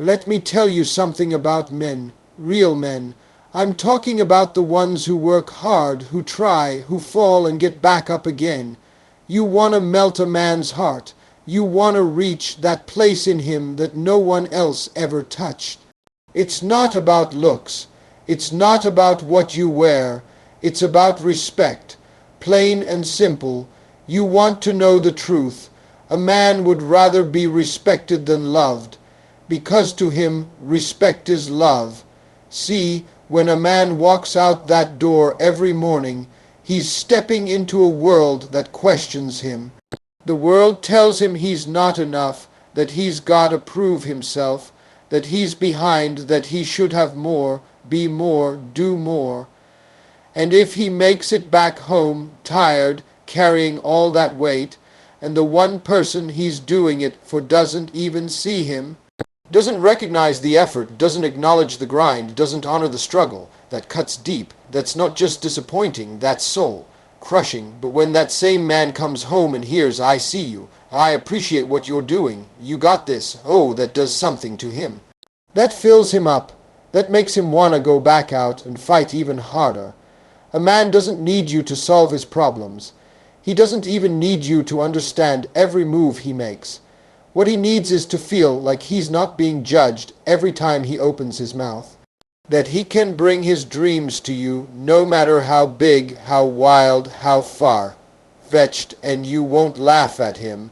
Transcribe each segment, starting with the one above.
Let me tell you something about men, real men. I'm talking about the ones who work hard, who try, who fall and get back up again. You want to melt a man's heart. You want to reach that place in him that no one else ever touched. It's not about looks. It's not about what you wear. It's about respect. Plain and simple. You want to know the truth. A man would rather be respected than loved, because to him respect is love. See, when a man walks out that door every morning, he's stepping into a world that questions him. The world tells him he's not enough, that he's got to prove himself, that he's behind, that he should have more, be more, do more. And if he makes it back home, tired, carrying all that weight, and the one person he's doing it for doesn't even see him, doesn't recognize the effort, doesn't acknowledge the grind, doesn't honor the struggle, that cuts deep, that's not just disappointing, that's soul crushing. But when that same man comes home and hears, I see you, I appreciate what you're doing, you got this, oh, that does something to him. That fills him up. That makes him want to go back out and fight even harder. A man doesn't need you to solve his problems. He doesn't even need you to understand every move he makes. What he needs is to feel like he's not being judged every time he opens his mouth. That he can bring his dreams to you no matter how big, how wild, how far-fetched, and you won't laugh at him.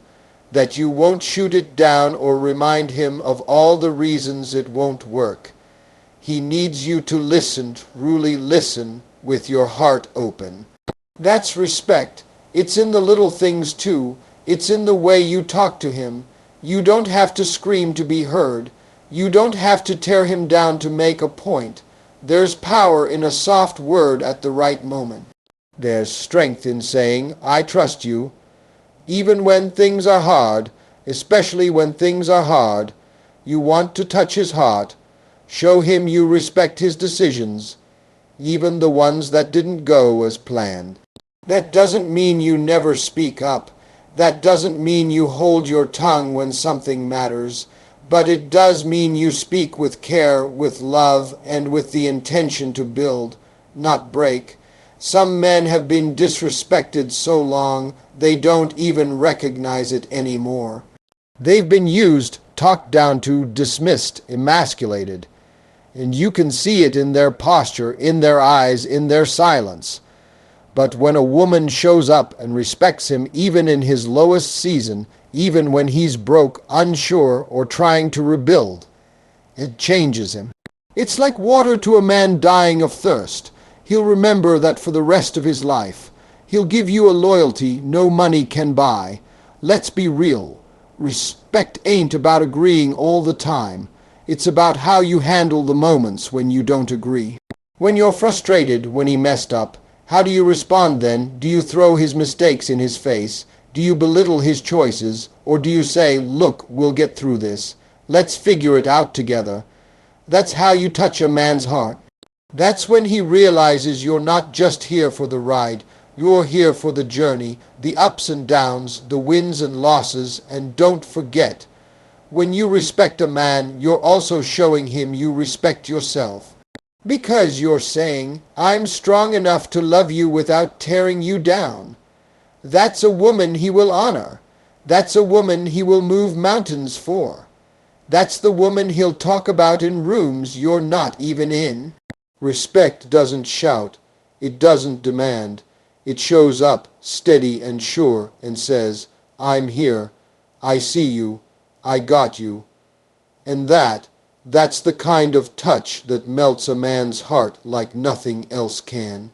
That you won't shoot it down or remind him of all the reasons it won't work. He needs you to listen, truly listen, with your heart open. That's respect. It's in the little things too. It's in the way you talk to him. You don't have to scream to be heard. You don't have to tear him down to make a point. There's power in a soft word at the right moment. There's strength in saying, I trust you. Even when things are hard, especially when things are hard, you want to touch his heart. Show him you respect his decisions, even the ones that didn't go as planned. That doesn't mean you never speak up. That doesn't mean you hold your tongue when something matters. But it does mean you speak with care, with love, and with the intention to build, not break. Some men have been disrespected so long, they don't even recognize it anymore. They've been used, talked down to, dismissed, emasculated. And you can see it in their posture, in their eyes, in their silence. But when a woman shows up and respects him even in his lowest season, even when he's broke, unsure, or trying to rebuild, it changes him. It's like water to a man dying of thirst. He'll remember that for the rest of his life. He'll give you a loyalty no money can buy. Let's be real. Respect ain't about agreeing all the time. It's about how you handle the moments when you don't agree. When you're frustrated when he messed up, how do you respond then? Do you throw his mistakes in his face? Do you belittle his choices? Or do you say, look, we'll get through this. Let's figure it out together. That's how you touch a man's heart. That's when he realizes you're not just here for the ride. You're here for the journey, the ups and downs, the wins and losses, and don't forget, when you respect a man, you're also showing him you respect yourself. Because you're saying, I'm strong enough to love you without tearing you down. That's a woman he will honor. That's a woman he will move mountains for. That's the woman he'll talk about in rooms you're not even in. Respect doesn't shout. It doesn't demand. It shows up steady and sure and says, I'm here. I see you. I got you. And that's the kind of touch that melts a man's heart like nothing else can.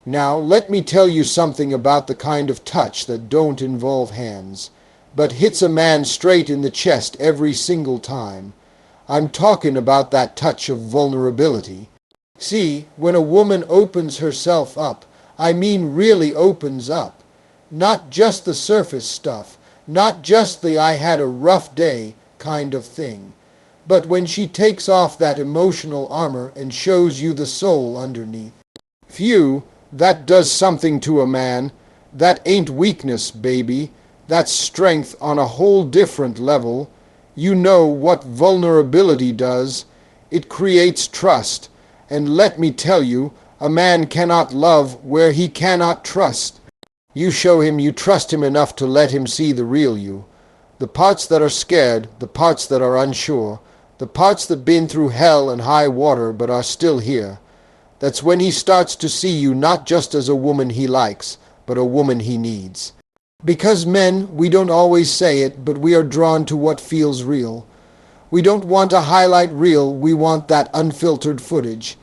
Now, let me tell you something about the kind of touch that don't involve hands, but hits a man straight in the chest every single time. I'm talking about that touch of vulnerability. See, when a woman opens herself up, I mean really opens up, not just the surface stuff, not just the I had a rough day kind of thing, but when she takes off that emotional armor and shows you the soul underneath. Phew, that does something to a man. That ain't weakness, baby. That's strength on a whole different level. You know what vulnerability does. It creates trust. And let me tell you, a man cannot love where he cannot trust. You show him you trust him enough to let him see the real you. The parts that are scared, the parts that are unsure, the parts that been through hell and high water but are still here. That's when he starts to see you not just as a woman he likes, but a woman he needs. Because men, we don't always say it, but we are drawn to what feels real. We don't want a highlight reel, we want that unfiltered footage.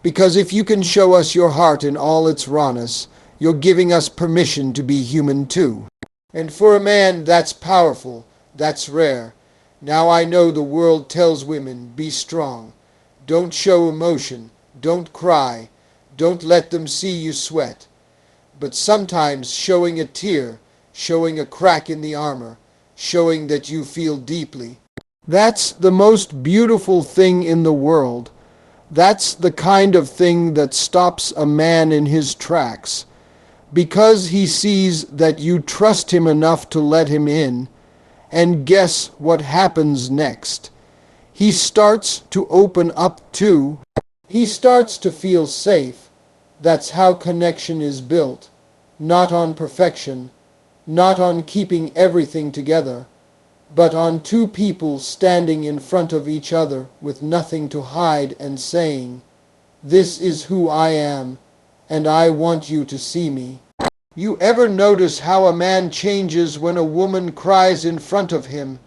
Because if you can show us your heart in all its rawness, you're giving us permission to be human too. And for a man, that's powerful, that's rare. Now I know the world tells women, be strong. Don't show emotion, don't cry, don't let them see you sweat. But sometimes showing a tear, showing a crack in the armor, showing that you feel deeply. That's the most beautiful thing in the world. That's the kind of thing that stops a man in his tracks. Because he sees that you trust him enough to let him in, and guess what happens next? He starts to open up too. He starts to feel safe. That's how connection is built. Not on perfection, not on keeping everything together, but on two people standing in front of each other with nothing to hide and saying, "This is who I am, and I want you to see me." You ever notice how a man changes when a woman cries in front of him?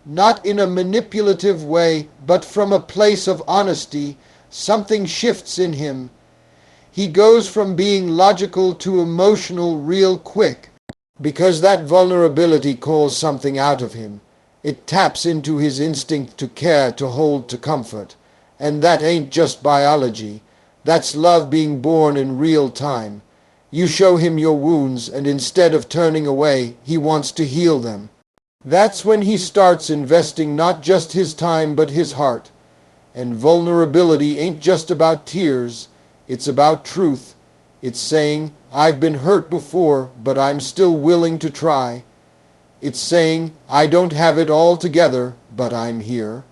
Not in a manipulative way, but from a place of honesty. Something shifts in him. He goes from being logical to emotional real quick, because that vulnerability calls something out of him. It taps into his instinct to care, to hold, to comfort. And that ain't just biology. That's love being born in real time. You show him your wounds, and instead of turning away, he wants to heal them. That's when he starts investing not just his time, but his heart. And vulnerability ain't just about tears. It's about truth. It's saying, I've been hurt before, but I'm still willing to try. It's saying, I don't have it all together, but I'm here.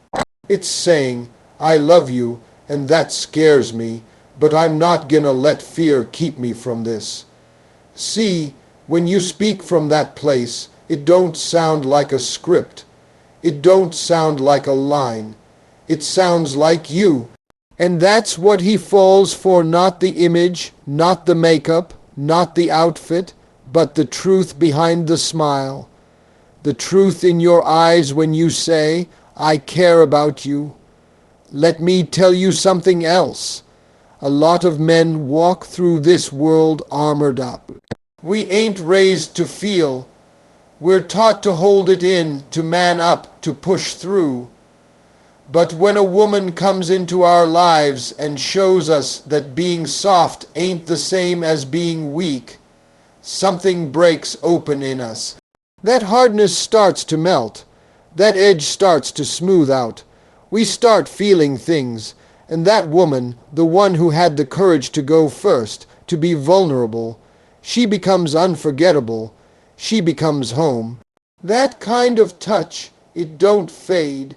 It's saying, I love you, and that scares me, but I'm not gonna let fear keep me from this. See, when you speak from that place, it don't sound like a script. It don't sound like a line. It sounds like you. And that's what he falls for, not the image, not the makeup, not the outfit, but the truth behind the smile. The truth in your eyes when you say, I care about you. Let me tell you something else. A lot of men walk through this world armored up. We ain't raised to feel. We're taught to hold it in, to man up, to push through. But when a woman comes into our lives and shows us that being soft ain't the same as being weak, something breaks open in us. That hardness starts to melt. That edge starts to smooth out. We start feeling things. And that woman, the one who had the courage to go first, to be vulnerable, she becomes unforgettable. She becomes home. That kind of touch, it don't fade.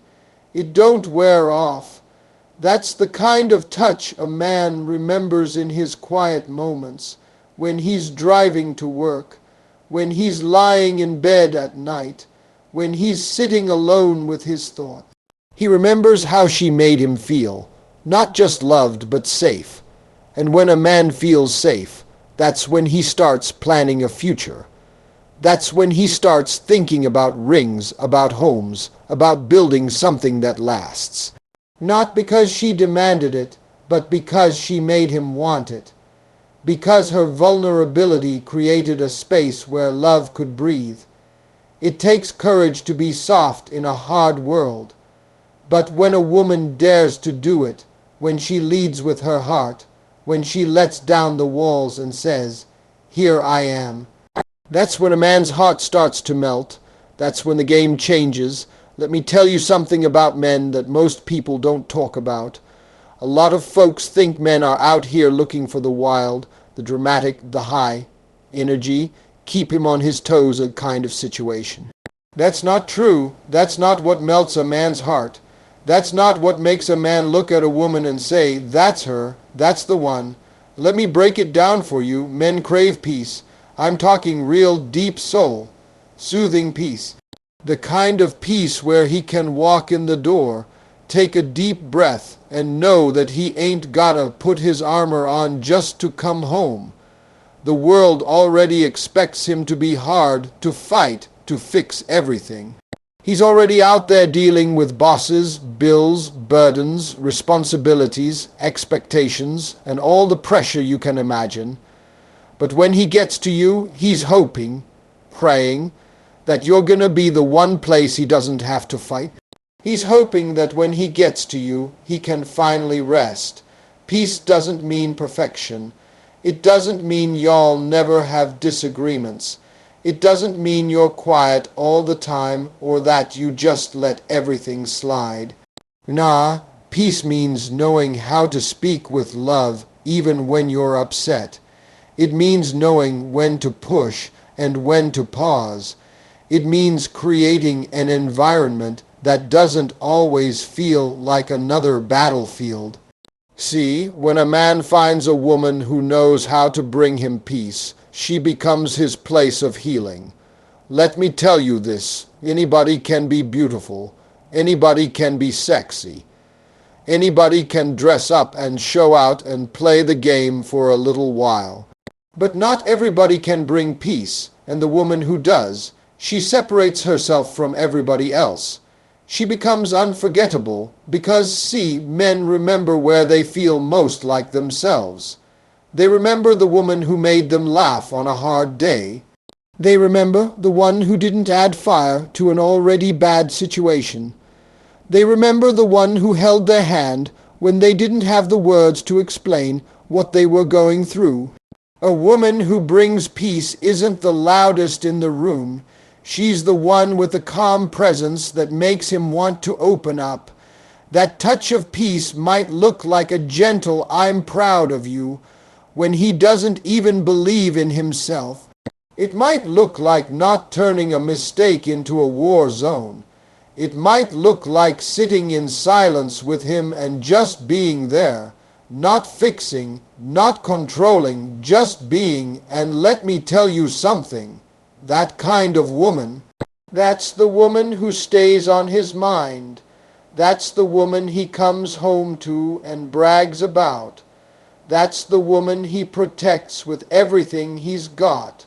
It don't wear off. That's the kind of touch a man remembers in his quiet moments, when he's driving to work, when he's lying in bed at night, when he's sitting alone with his thoughts. He remembers how she made him feel. Not just loved, but safe. And when a man feels safe, that's when he starts planning a future. That's when he starts thinking about rings, about homes, about building something that lasts. Not because she demanded it, but because she made him want it. Because her vulnerability created a space where love could breathe. It takes courage to be soft in a hard world. But when a woman dares to do it, when she leads with her heart, when she lets down the walls and says, "Here I am," that's when a man's heart starts to melt. That's when the game changes. Let me tell you something about men that most people don't talk about. A lot of folks think men are out here looking for the wild, the dramatic, the high energy, keep him on his toes kind of situation. That's not true. That's not what melts a man's heart. That's not what makes a man look at a woman and say, "That's her, that's the one." Let me break it down for you. Men crave peace. I'm talking real deep soul, soothing peace. The kind of peace where he can walk in the door, take a deep breath, and know that he ain't gotta put his armor on just to come home. The world already expects him to be hard, to fight, to fix everything. He's already out there dealing with bosses, bills, burdens, responsibilities, expectations, and all the pressure you can imagine. But when he gets to you, he's hoping, praying, that you're going to be the one place he doesn't have to fight. He's hoping that when he gets to you, he can finally rest. Peace doesn't mean perfection. It doesn't mean y'all never have disagreements. It doesn't mean you're quiet all the time or that you just let everything slide. Nah, peace means knowing how to speak with love even when you're upset. It means knowing when to push and when to pause. It means creating an environment that doesn't always feel like another battlefield. See, when a man finds a woman who knows how to bring him peace, she becomes his place of healing. Let me tell you this, anybody can be beautiful, anybody can be sexy, anybody can dress up and show out and play the game for a little while. But not everybody can bring peace, and the woman who does, she separates herself from everybody else. She becomes unforgettable because, see, men remember where they feel most like themselves. They remember the woman who made them laugh on a hard day. They remember the one who didn't add fire to an already bad situation. They remember the one who held their hand when they didn't have the words to explain what they were going through. A woman who brings peace isn't the loudest in the room. She's the one with a calm presence that makes him want to open up. That touch of peace might look like a gentle "I'm proud of you" when he doesn't even believe in himself. It might look like not turning a mistake into a war zone. It might look like sitting in silence with him and just being there, not fixing, not controlling, just being. And let me tell you something. That kind of woman, that's the woman who stays on his mind. That's the woman he comes home to and brags about. That's the woman he protects with everything he's got.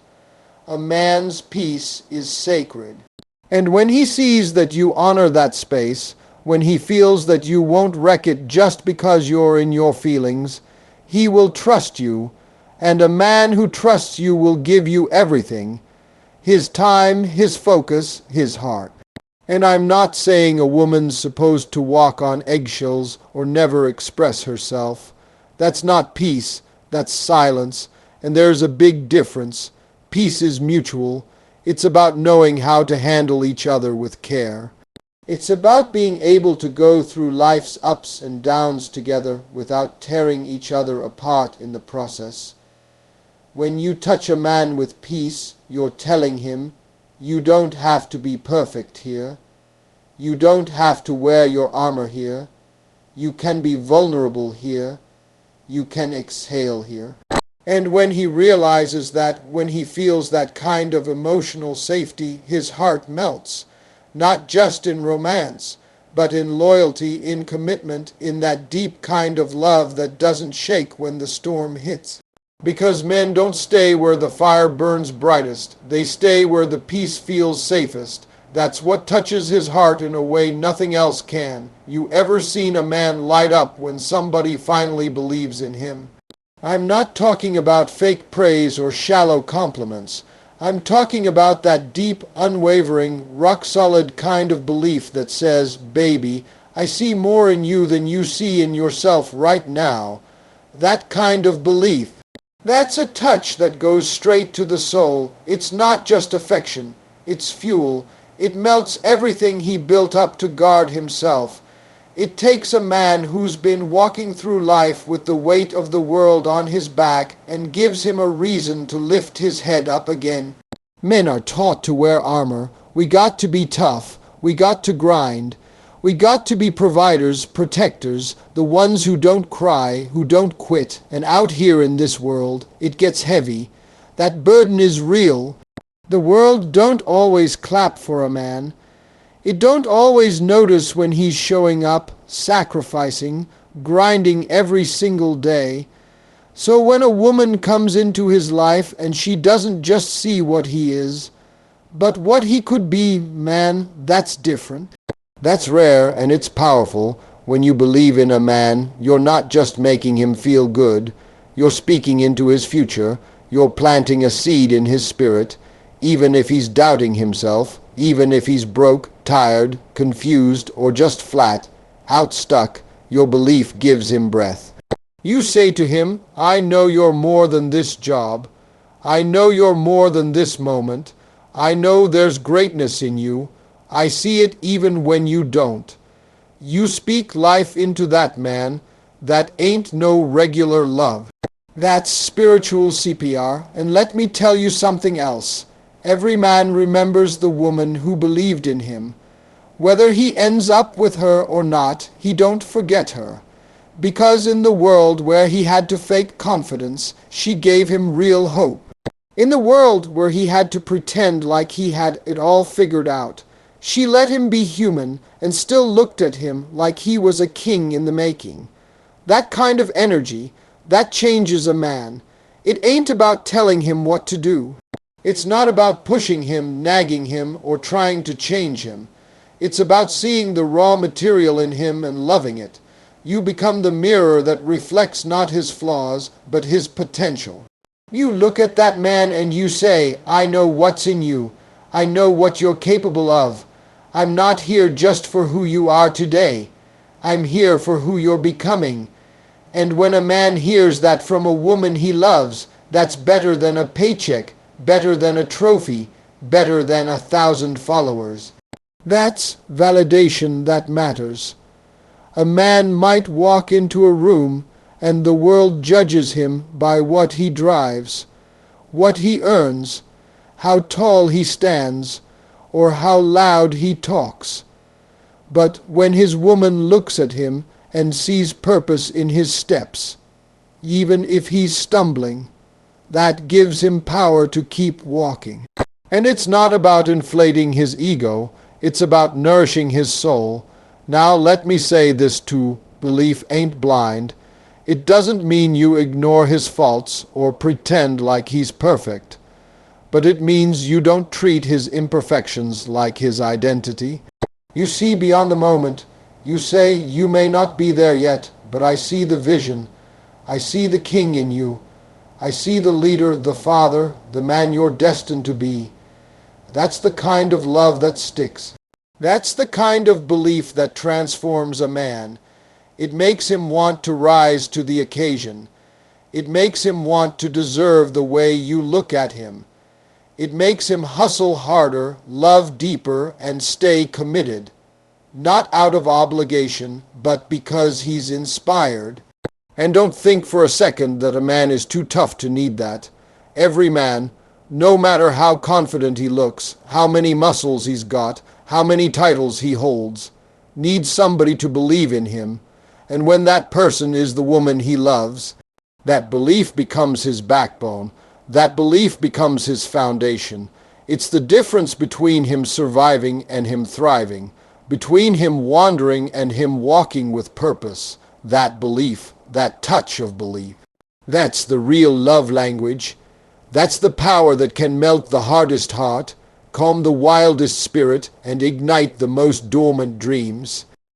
A man's peace is sacred. And when he sees that you honor that space, when he feels that you won't wreck it just because you're in your feelings, he will trust you, and a man who trusts you will give you everything. His time, his focus, his heart. And I'm not saying a woman's supposed to walk on eggshells or never express herself. That's not peace, that's silence, and there's a big difference. Peace is mutual. It's about knowing how to handle each other with care. It's about being able to go through life's ups and downs together without tearing each other apart in the process. When you touch a man with peace, you're telling him, you don't have to be perfect here. You don't have to wear your armor here. You can be vulnerable here. You can exhale here. And when he realizes that, when he feels that kind of emotional safety, his heart melts, not just in romance, but in loyalty, in commitment, in that deep kind of love that doesn't shake when the storm hits. Because men don't stay where the fire burns brightest. They stay where the peace feels safest. That's what touches his heart in a way nothing else can. You ever seen a man light up when somebody finally believes in him? I'm not talking about fake praise or shallow compliments. I'm talking about that deep, unwavering, rock-solid kind of belief that says, "Baby, I see more in you than you see in yourself right now." That kind of belief. That's a touch that goes straight to the soul. It's not just affection. It's fuel. It melts everything he built up to guard himself. It takes a man who's been walking through life with the weight of the world on his back and gives him a reason to lift his head up again. Men are taught to wear armor, We got to be tough. We got to grind. We got to be providers, protectors, the ones who don't cry, who don't quit. And out here in this world, it gets heavy. That burden is real. The world don't always clap for a man. It don't always notice when he's showing up, sacrificing, grinding every single day. So when a woman comes into his life and she doesn't just see what he is, but what he could be, man, that's different. That's rare and it's powerful. When you believe in a man, you're not just making him feel good. You're speaking into his future. You're planting a seed in his spirit, even if he's doubting himself, even if he's broke, tired, confused, or just flat, outstuck. Your belief gives him breath. You say to him, I know you're more than this job. I know you're more than this moment. I know there's greatness in you. I see it even when you don't. You speak life into that man. That ain't no regular love. That's spiritual CPR. And let me tell you something else. Every man remembers the woman who believed in him. Whether he ends up with her or not, he don't forget her. Because in the world where he had to fake confidence, she gave him real hope. In the world where he had to pretend like he had it all figured out, she let him be human and still looked at him like he was a king in the making. That kind of energy, that changes a man. It ain't about telling him what to do. It's not about pushing him, nagging him, or trying to change him. It's about seeing the raw material in him and loving it. You become the mirror that reflects not his flaws, but his potential. You look at that man and you say, I know what's in you. I know what you're capable of. I'm not here just for who you are today. I'm here for who you're becoming. And when a man hears that from a woman he loves, that's better than a paycheck, better than a trophy, better than 1,000 followers. That's validation that matters. A man might walk into a room and the world judges him by what he drives, what he earns, how tall he stands, or how loud he talks. But when his woman looks at him and sees purpose in his steps, even if he's stumbling, that gives him power to keep walking. And it's not about inflating his ego, it's about nourishing his soul. Now let me say this too, belief ain't blind. It doesn't mean you ignore his faults or pretend like he's perfect. But it means you don't treat his imperfections like his identity. You see beyond the moment. You say, you may not be there yet, but I see the vision. I see the king in you. I see the leader, the father, the man you're destined to be. That's the kind of love that sticks. That's the kind of belief that transforms a man. It makes him want to rise to the occasion. It makes him want to deserve the way you look at him. It makes him hustle harder, love deeper, and stay committed. Not out of obligation, but because he's inspired. And don't think for a second that a man is too tough to need that. Every man, no matter how confident he looks, how many muscles he's got, how many titles he holds, needs somebody to believe in him. And when that person is the woman he loves, that belief becomes his backbone. That belief becomes his foundation. It's the difference between him surviving and him thriving, between him wandering and him walking with purpose. That belief, that touch of belief. That's the real love language. That's the power that can melt the hardest heart, calm the wildest spirit, and ignite the most dormant dreams.